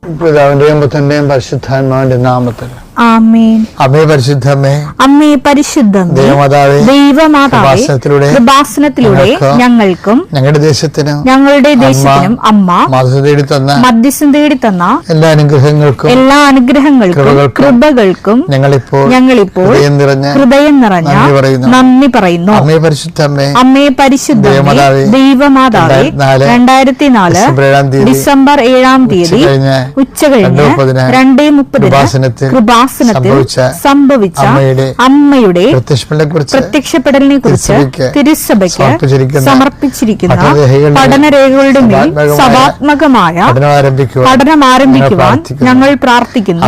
പിതാവിന്റെയും പുത്രന്റെയും പരിശുദ്ധാത്മാവിന്റെ നാമത്തിൽ ആമേൻ. അമ്മേ പരിശുദ്ധമേ, അമ്മേ പരിശുദ്ധമേ, ദൈവമാതാവേ, ദൈവമാതാവേ, കൃപാസനത്തിലൂടെ ഞങ്ങൾക്കും ഞങ്ങളുടെ ദേശത്തിനും അമ്മ മധ്യസ്ഥം തേടി തന്ന എല്ലാ അനുഗ്രഹങ്ങൾക്കും കൃപകൾക്കും ഞങ്ങളിപ്പോൾ ഹൃദയം നിറഞ്ഞ നന്ദി പറയുന്നു. അമ്മേ പരിശുദ്ധമേ, ദൈവമാതാവേ, 2004 ഡിസംബർ 7 ഉച്ചകഴിഞ്ഞ് 2:30 കൃപാസനത്തിൽ സംഭവിച്ച അമ്മയുടെ പ്രത്യക്ഷപ്പെടലിനെ കുറിച്ച് തിരുസഭയ്ക്ക് സമർപ്പിച്ചിരിക്കുന്ന പഠനരേഖകളുടെ മേൽ സഭാത്മകമായ പഠനം ആരംഭിക്കുവാൻ ഞങ്ങൾ പ്രാർത്ഥിക്കുന്നു.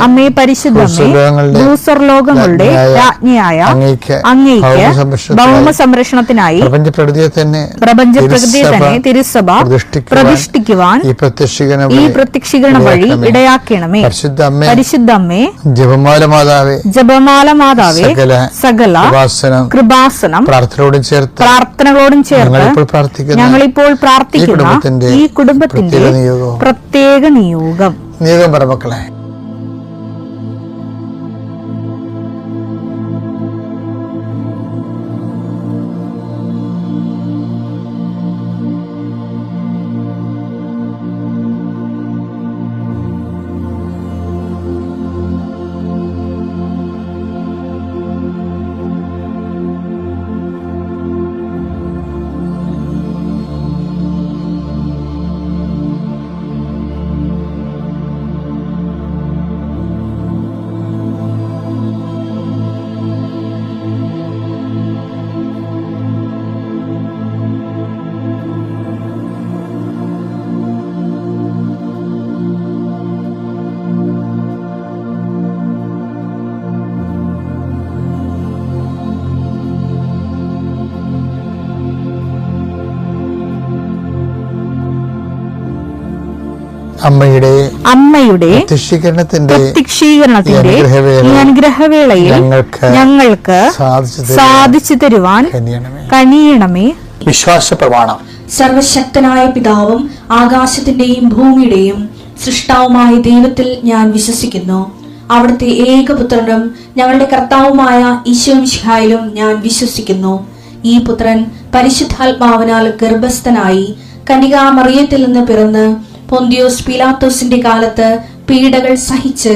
അമ്മേ പരിശുദ്ധമേ, ഭൂസ്വർലോകങ്ങളുടെ രാജ്ഞിയായ അങ്ങേയ്ക്ക് ഭൗമ സംരക്ഷണത്തിനായി പ്രപഞ്ചപ്രകൃതിയെ തന്നെ തിരുസഭ പ്രതിഷ്ഠിക്കുവാൻ ഈ പ്രത്യക്ഷീകരണ വഴി ഇടയാക്കണമേ. പരിശുദ്ധമ്മേ, ജപമാല മാതാവേ, സകല കൃപാസനം പ്രാർത്ഥനകളോടും ചേർത്ത് ഞങ്ങളിപ്പോൾ പ്രാർത്ഥിക്കുന്ന ഈ കുടുംബത്തിന്റെ പ്രത്യേക നിയോഗം പറമക്കളെ. അമ്മയുടെ പ്രത്യക്ഷീകരണത്തിന്റെ അനുഗ്രഹവേളയിൽ ഞങ്ങൾക്ക് സാധിച്ചു തരുവാൻ കനിയണമേ. വിശ്വാസ പ്രമാണം. സർവശക്തനായ പിതാവും ആകാശത്തിന്റെയും ഭൂമിയുടെയും സൃഷ്ടാവുമായ ദൈവത്തിൽ ഞാൻ വിശ്വസിക്കുന്നു. അവിടുത്തെ ഏകപുത്രനും ഞങ്ങളുടെ കർത്താവുമായ ഈശോ മിശിഹായിലും ഞാൻ വിശ്വസിക്കുന്നു. ഈ പുത്രൻ പരിശുദ്ധാത്മാവിനാൽ ഗർഭസ്ഥനായി കന്യകാമറിയത്തിൽ നിന്ന് പിറന്ന് പൊന്തിയോസ് പീലാത്തോസിന്റെ കാലത്ത് പീഡകൾ സഹിച്ച്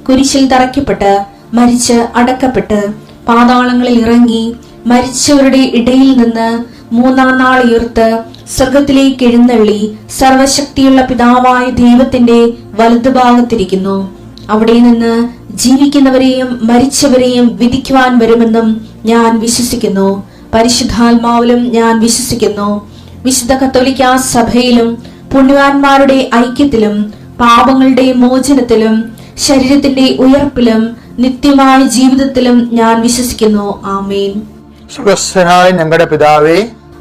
കുരിശിൽ തറയ്ക്കപ്പെട്ട് മരിച്ച് അടക്കപ്പെട്ട് പാതാളങ്ങളിൽ ഇറങ്ങി മരിച്ചവരുടെ ഇടയിൽ നിന്ന് 3-ാം നാൾ ഉയർത്ത് സ്വർഗത്തിലേക്ക് എഴുന്നള്ളി സർവശക്തിയുള്ള പിതാവായ ദൈവത്തിന്റെ വലതുഭാഗത്തിരിക്കുന്നു. അവിടെ നിന്ന് ജീവിക്കുന്നവരെയും മരിച്ചവരെയും വിധിക്കുവാൻ വരുമെന്നും ഞാൻ വിശ്വസിക്കുന്നു. പരിശുദ്ധാത്മാവിലും ഞാൻ വിശ്വസിക്കുന്നു. വിശുദ്ധ കത്തോലിക്കാ സഭയിലും പുണ്യവാന്മാരുടെ ഐക്യത്തിലും പാപങ്ങളുടെ മോചനത്തിലും ശരീരത്തിന്റെ ഉയർപ്പിലും നിത്യമായ ജീവിതത്തിലും ഞാൻ വിശ്വസിക്കുന്നു. ആമേൻ. സ്വർഗ്ഗസ്ഥനായ ഞങ്ങളുടെ പിതാവേ,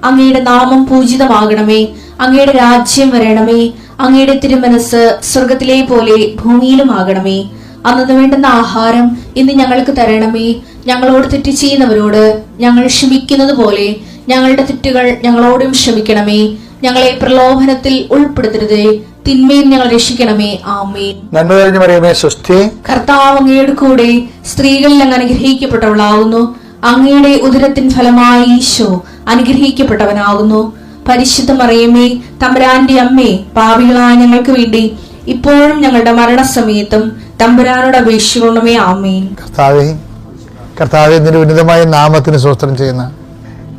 അങ്ങയുടെ നാമം പൂജിതമാകണമേ. അങ്ങയുടെ രാജ്യം വരണമേ. അങ്ങയുടെ തിരുമനസ് സ്വർഗത്തിലെ പോലെ ഭൂമിയിലും ആകണമേ. അന്നു വേണ്ടുന്ന ആഹാരം ഇന്ന് ഞങ്ങൾക്ക് തരണമേ. ഞങ്ങളോട് തെറ്റ് ചെയ്യുന്നവരോട് ഞങ്ങൾ ക്ഷമിക്കുന്നത് പോലെ ഞങ്ങളുടെ തെറ്റുകൾ ഞങ്ങളോടും ക്ഷമിക്കണമേ. ഞങ്ങളെ പ്രലോഭനത്തിൽ ഉൾപ്പെടുത്തരുതേ, തിന്മയിൽ ഞങ്ങൾ രക്ഷിക്കണമേ. ആമേൻ. നന്മ നിറഞ്ഞ മറിയമേ, സ്വസ്തി. കർത്താവ് അങ്ങയുടെ കൂടെ സ്ത്രീകളിൽ അങ്ങ് അനുഗ്രഹിക്കപ്പെട്ടവളാകുന്നു. അങ്ങയുടെ ഉദരത്തിൻ ഫലമായി ഈശോ അനുഗ്രഹിക്കപ്പെട്ടവനാകുന്നു. പരിശുദ്ധ മറിയമേ, തമ്പുരാന്റെ അമ്മേ, പാപികളായ ഞങ്ങൾക്ക് വേണ്ടി ഇപ്പോഴും ഞങ്ങളുടെ മരണസമയത്തും തമ്പുരാനോട് അപേക്ഷിക്കണമേ. ആമേൻ. കർത്താവേ, നിന്റെ ഉന്നതമായ നാമത്തിന് സ്തോത്രം ചെയ്യുന്ന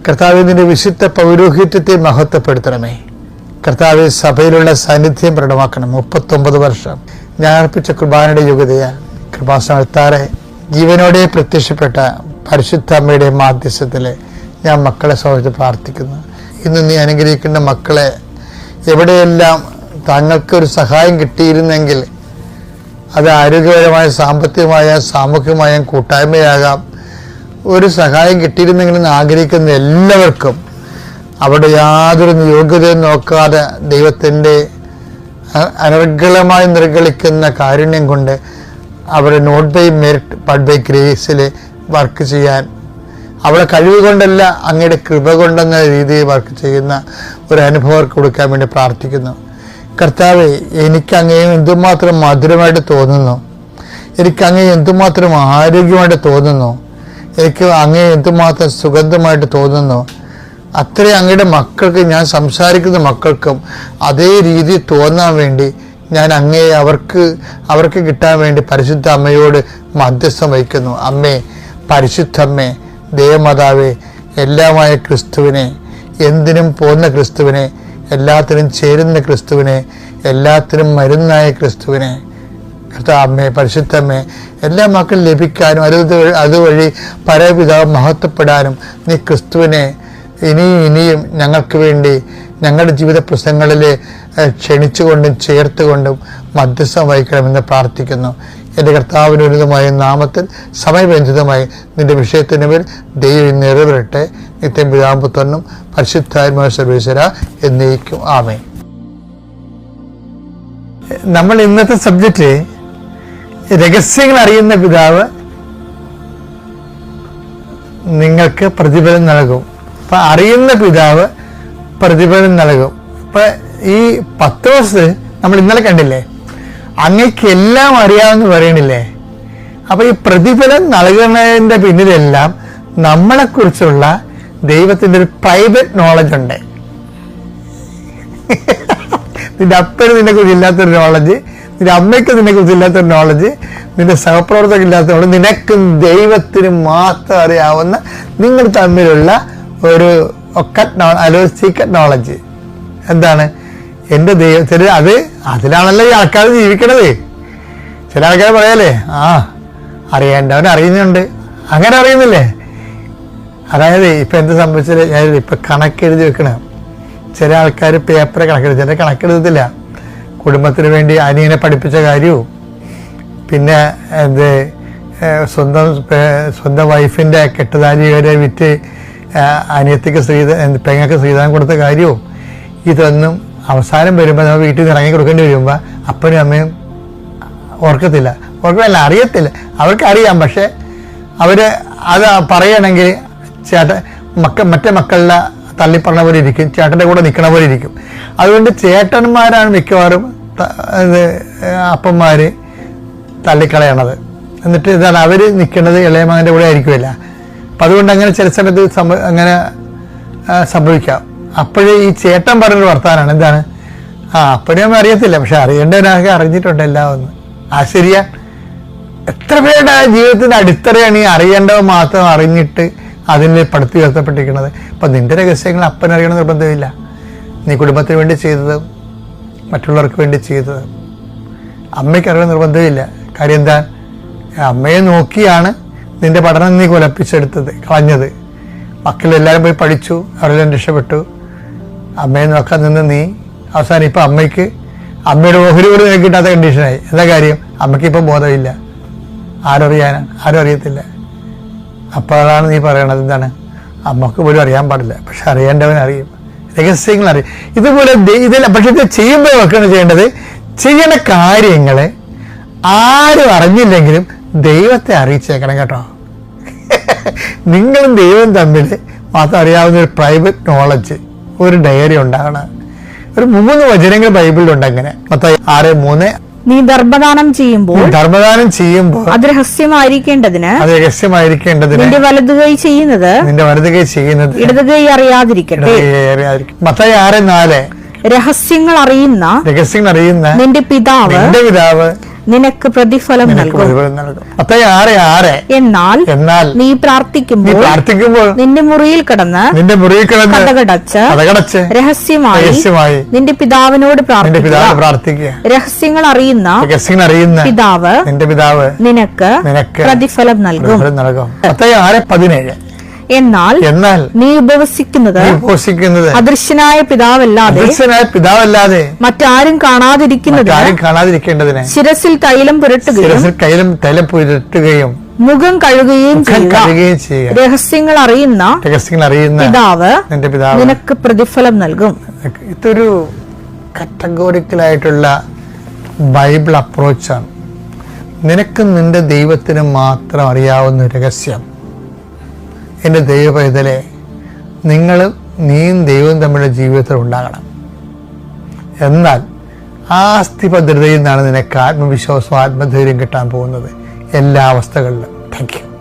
കർത്താവേ, നിന്റെ വിശുദ്ധ പൗരോഹിത്യത്തെ മഹത്വപ്പെടുത്തണമേ. കർത്താവെ, സഭയിലുള്ള സാന്നിധ്യം പ്രകടമാക്കണം. 39 വർഷം ഞാൻ അർപ്പിച്ച കുർബാനയുടെ യോഗ്യതയാൽ കൃപാസനത്താറെ ജീവനോടെ പ്രത്യക്ഷപ്പെട്ട പരിശുദ്ധ അമ്മയുടെ മാധ്യസ്ഥത്തില് ഞാൻ മക്കളെ സൗഹൃദം പ്രാർത്ഥിക്കുന്നു. ഇന്ന് നീ അനുഗ്രഹിക്കുന്ന മക്കളെ എവിടെയെല്ലാം താങ്കൾക്കൊരു സഹായം കിട്ടിയിരുന്നെങ്കിൽ അത് ആരോഗ്യപരമായ, സാമ്പത്തികമായ, സാമൂഹികമായ കൂട്ടായ്മയാകാം, ഒരു സഹായം കിട്ടിയിരുന്നെങ്കിലും ആഗ്രഹിക്കുന്ന എല്ലാവർക്കും അവിടെ യാതൊരു യോഗ്യതയും നോക്കാതെ ദൈവത്തിൻ്റെ അനർഗളമായി നിർഗളിക്കുന്ന കാരുണ്യം കൊണ്ട് അവരെ not by merit but by ഗ്രേസിൽ വർക്ക് ചെയ്യാൻ, അവളെ കഴിവ് കൊണ്ടല്ല അങ്ങയുടെ കൃപ കൊണ്ടെന്ന രീതിയിൽ വർക്ക് ചെയ്യുന്ന ഒരു അനുഭവം കൊടുക്കാൻ വേണ്ടി പ്രാർത്ഥിക്കുന്നു. കർത്താവെ, എനിക്ക് അങ്ങയെ എന്തുമാത്രം മധുരമായിട്ട് തോന്നുന്നു, എനിക്ക് അങ്ങയെ എന്തുമാത്രം ആരോഗ്യമായിട്ട് തോന്നുന്നു, എനിക്ക് അങ്ങയെ എന്തുമാത്രം സുഗന്ധമായിട്ട് തോന്നുന്നു, അത്രയും അങ്ങയുടെ മക്കൾക്ക്, ഞാൻ സംസാരിക്കുന്ന മക്കൾക്കും അതേ രീതി തോന്നാൻ വേണ്ടി ഞാൻ അങ്ങയെ അവർക്ക് കിട്ടാൻ വേണ്ടി പരിശുദ്ധ അമ്മയോട് മധ്യസ്ഥം വഹിക്കുന്നു. അമ്മേ, പരിശുദ്ധമ്മേ, ദേവമാതാവേ, എല്ലാമായ ക്രിസ്തുവിനെ, എന്തിനും പോകുന്ന ക്രിസ്തുവിനെ, എല്ലാത്തിനും ചേരുന്ന ക്രിസ്തുവിനെ, എല്ലാത്തിനും മരുന്നായ ക്രിസ്തുവിനെ, അമ്മേ, പരിശുദ്ധമ്മേ, എല്ലാ മക്കളും ലഭിക്കാനും അതുവഴി പരപിതാവ് മഹത്വപ്പെടാനും നീ ക്രിസ്തുവിനെ ഇനിയും ഞങ്ങൾക്ക് വേണ്ടി ഞങ്ങളുടെ ജീവിത പ്രശ്നങ്ങളിൽ ക്ഷണിച്ചുകൊണ്ടും ചേർത്തുകൊണ്ടും മധ്യസ്ഥം വഹിക്കണമെന്ന് പ്രാർത്ഥിക്കുന്നു. എൻ്റെ കർത്താവിന് ഉന്നതമായ നാമത്തിൽ സമയബന്ധിതമായി നിന്റെ വിഷയത്തിന് മേൽ ദൈവം നിറവേറട്ടെ. നിത്യം പിതാമ്പുത്രനും പരിശുദ്ധാത്മാവായ സർവേശ്വര എന്നേക്കും ആമേൻ. നമ്മൾ ഇന്നത്തെ സബ്ജക്റ്റ് രഹസ്യങ്ങൾ അറിയുന്ന പിതാവ് നിങ്ങൾക്ക് പ്രതിഫലം നൽകും. അപ്പൊ അറിയുന്ന പിതാവ് പ്രതിഫലം നൽകും. ഇപ്പൊ ഈ പത്രോസ് നമ്മൾ ഇന്നലെ കണ്ടില്ലേ, അങ്ങക്ക് എല്ലാം അറിയാമെന്ന് പറയണില്ലേ. അപ്പൊ ഈ പ്രതിഫലം നൽകുന്നതിന്റെ പിന്നിലെല്ലാം നമ്മളെക്കുറിച്ചുള്ള ദൈവത്തിന്റെ ഒരു പ്രൈവറ്റ് നോളജ് ഉണ്ട്. നിന്റെ അപ്പന് നിന്നെ കുറിച്ച് ഇല്ലാത്തൊരു നോളജ്, നിന്റെ അമ്മയ്ക്ക് നിന്നെ കുറിച്ച് ഇല്ലാത്തൊരു നോളജ്, നിന്റെ സഹപ്രവർത്തകർ ഇല്ലാത്ത നോളജ്, നിനക്കും ദൈവത്തിന് മാത്രം അറിയാവുന്ന നിങ്ങൾ തമ്മിലുള്ള ഒരു സീക്രട്ട് നോളജ്. എന്താണ്? എൻ്റെ ദൈവത്തിന് അതിലാണല്ലോ ഈ ആൾക്കാർ ജീവിക്കണത്. ചില ആൾക്കാർ പറയാലേ, അറിയേണ്ടവൻ അറിയുന്നുണ്ട്, അങ്ങനെ അറിയുന്നില്ലേ. അതായത് ഇപ്പൊ എന്ത് സംഭവിച്ചത്, ഞാൻ ഇപ്പൊ കണക്കെഴുതി വെക്കണം. ചില ആൾക്കാർ പേപ്പറെ കണക്കെഴുതി, ചില കണക്കെഴുതത്തില്ല. കുടുംബത്തിന് വേണ്ടി അനിയനെ പഠിപ്പിച്ച കാര്യവും, പിന്നെ സ്വന്തം വൈഫിന്റെ കെട്ടുതാലി വരെ വിറ്റ് അനിയത്തിക്ക് പെങ്ങൾക്ക് ശ്രീധനം കൊടുത്ത കാര്യവും, ഇതൊന്നും അവസാനം വരുമ്പോൾ നമ്മൾ വീട്ടിൽ നിന്ന് ഇറങ്ങി കൊടുക്കേണ്ടി വരുമ്പോൾ അപ്പനും അമ്മയും ഓർക്കത്തില്ല. അറിയത്തില്ല, അവർക്കറിയാം. പക്ഷെ അവര് അത് പറയണമെങ്കിൽ മറ്റേ മക്കളുടെ തള്ളിപ്പറഞ്ഞ പോലെ ഇരിക്കും, ചേട്ടൻ്റെ കൂടെ നിൽക്കണ പോലെ ഇരിക്കും. അതുകൊണ്ട് ചേട്ടന്മാരാണ് മിക്കവാറും അപ്പന്മാര് തള്ളിക്കളയണത്. എന്നിട്ട് ഇതാണ് അവർ നിൽക്കുന്നത് ഇളയ മകൻ്റെ കൂടെ ആയിരിക്കുമല്ല. അപ്പം അതുകൊണ്ട് അങ്ങനെ ചില സമയത്ത് അങ്ങനെ സംഭവിക്കാം. അപ്പോഴേ ഈ ചേട്ടൻ പറഞ്ഞൊരു വർത്താനാണ്. എന്താണ്? അപ്പനെയും അറിയത്തില്ല, പക്ഷെ അറിയേണ്ടവനൊക്കെ അറിഞ്ഞിട്ടുണ്ട് എല്ലാം ഒന്ന്. ശരിയാ. എത്ര പേരുടെ ജീവിതത്തിന്റെ അടിത്തറയാണ് ഈ അറിയേണ്ടവ മാത്രം അറിഞ്ഞിട്ട് അതിൽ പടുത്തി ഉയർത്തപ്പെട്ടിരിക്കുന്നത്. അപ്പം നിന്റെ രഹസ്യങ്ങൾ അപ്പനറിയണ നിർബന്ധമില്ല. നീ കുടുംബത്തിന് വേണ്ടി ചെയ്തത്, മറ്റുള്ളവർക്ക് വേണ്ടി ചെയ്തത് അമ്മയ്ക്ക് അറിയണ നിർബന്ധമില്ല. കാര്യം എന്താ? അമ്മയെ നോക്കിയാണ് നിന്റെ പഠനം നീ കളഞ്ഞത്. മക്കളെല്ലാവരും പോയി പഠിച്ചു, അവരെല്ലാം രക്ഷപ്പെട്ടു. അമ്മയെ നോക്കാൻ നിന്ന് നീ അവസാനം ഇപ്പം അമ്മയുടെ ഓഹരി പോലും നിനക്ക് കിട്ടാത്ത കണ്ടീഷനായി. എന്താ കാര്യം? അമ്മയ്ക്ക് ഇപ്പം ബോധമില്ല. ആരറിയാനാണ്? ആരും അറിയത്തില്ല. അപ്പോൾ അതാണ് നീ പറയണത്. എന്താണ്? അമ്മക്ക് പോലും അറിയാൻ പാടില്ല, പക്ഷെ അറിയേണ്ടവൻ അറിയും, രഹസ്യങ്ങൾ അറിയും. ഇതുപോലെ പക്ഷെ ഇത് ചെയ്യുമ്പോൾ വെക്കണം ചെയ്യേണ്ടത്, ചെയ്യേണ്ട കാര്യങ്ങള് ആരും അറിഞ്ഞില്ലെങ്കിലും ദൈവത്തെ അറിയിച്ചേക്കണം കേട്ടോ. നിങ്ങളും ദൈവം തമ്മിൽ മാത്രം അറിയാവുന്ന ഒരു പ്രൈവറ്റ് നോളജ്, ഒരു ഡയറി ഉണ്ടാകണം. ഒരു 3 വചനങ്ങൾ ബൈബിളിലുണ്ട് അങ്ങനെ. മത്തായി 6:3. നീ ഗർഭദാനം ചെയ്യുമ്പോൾ അത് രഹസ്യമായിരിക്കേണ്ടതിന് നിന്റെ വലതു കൈ ചെയ്യുന്നത് ഇടതു കൈ അറിയാതിരിക്കട്ടെ. മത്തായി 6:4. രഹസ്യങ്ങൾ അറിയുന്ന നിന്റെ പിതാവ് നിനക്ക് പ്രതിഫലം നൽകും. എന്നാൽ നീ പ്രാർത്ഥിക്കുമ്പോൾ നിന്റെ മുറിയിൽ കിടന്ന് കതകടച്ച് രഹസ്യമായി നിന്റെ പിതാവിനോട് പ്രാർത്ഥിക്കുക. രഹസ്യങ്ങൾ അറിയുന്ന പിതാവ് നിനക്ക് പ്രതിഫലം നൽകും. 17. എന്നാൽ നീ ഉപവസിക്കുന്നത് അദൃശ്യനായ പിതാവല്ലാതെ മറ്റാരും കാണാതിരിക്കുന്നതിന് ശിരസിൽ തൈലം പുരട്ടുകയും മുഖം കഴുകുകയും ചെയ്യുക. രഹസ്യങ്ങൾ അറിയുന്ന പിതാവ് നിനക്ക് പ്രതിഫലം നൽകും. ഇതൊരു കാറ്റഗോറിക്കലായിട്ടുള്ള ബൈബിൾ അപ്രോച്ചാണ്. നിനക്ക് നിന്റെ ദൈവത്തിന് മാത്രം അറിയാവുന്ന രഹസ്യം. എൻ്റെ ദൈവപൈതലെ, നീയും ദൈവവും തമ്മിലുള്ള ജീവിതത്തിൽ ഉണ്ടാകണം. എന്നാൽ ആ അസ്ഥിഭദ്രതയിൽ നിന്നാണ് നിനക്ക് ആത്മവിശ്വാസവും ആത്മധൈര്യം കിട്ടാൻ പോകുന്നത് എല്ലാ അവസ്ഥകളിലും. Thank you.